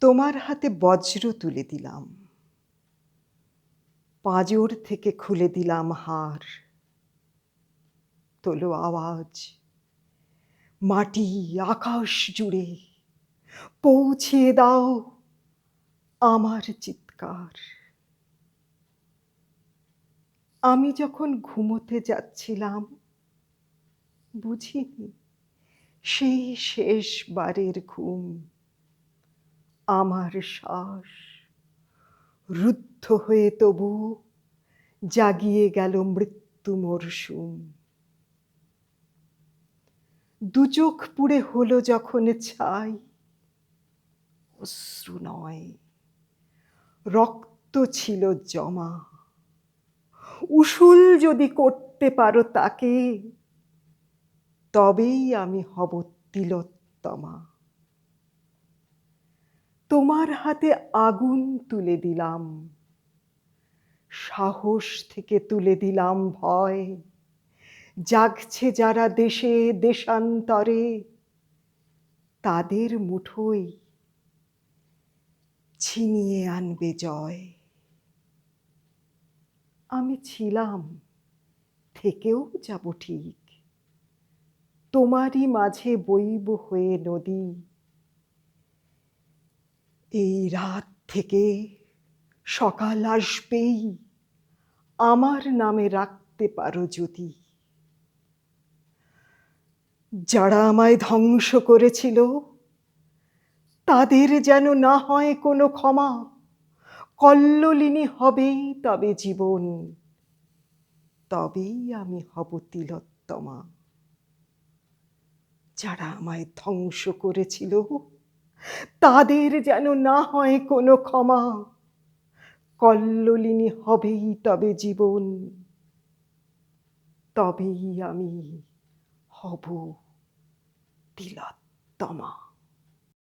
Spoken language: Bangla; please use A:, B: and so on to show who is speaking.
A: তোমার হাতে বজ্র তুলে দিলাম, পাঁজর থেকে খুলে দিলাম হার। তোলো আওয়াজ, মাটি আকাশ জুড়ে পৌঁছিয়ে দাও আমার চিৎকার। আমি যখন ঘুমোতে যাচ্ছিলাম, বুঝিনি সেই শেষবারের ঘুম। আমার শ্বাস রুদ্ধ হয়ে তবু জাগিয়ে গেল মৃত্যু মরশুম। দু চোখ পুড়ে হলো যখন ছাই, অশ্রু নয় রক্ত ছিল জমা। উসুল যদি করতে পারো তাকে, তবেই আমি হব তিলোত্তমা। তোমার হাতে আগুন তুলে দিলাম, সাহস থেকে তুলে দিলাম ভয়। জাগছে যারা দেশে দেশান্তরে, তাদের মুঠোয় ছিনিয়ে আনবে জয়। আমি ছিলাম, থেকেও যাব ঠিক, তোমারই মাঝে বইব হয়ে নদী। এই রাত থেকে সকাল আসবেই, আমার নামে রাখতে পারো যদি। যারা আমায় ধ্বংস করেছিল, তাদের যেন না হয় কোনো ক্ষমা। কল্লোলিনী হবেই তবে জীবন, তবেই আমি হব তিলোত্তমা। যারা আমায় ধ্বংস করেছিল, তাদের যেন না হয় কোনো ক্ষমা। কল্লোলিনী হবেই তবে জীবন, তবেই আমি হব তিলোত্তমা।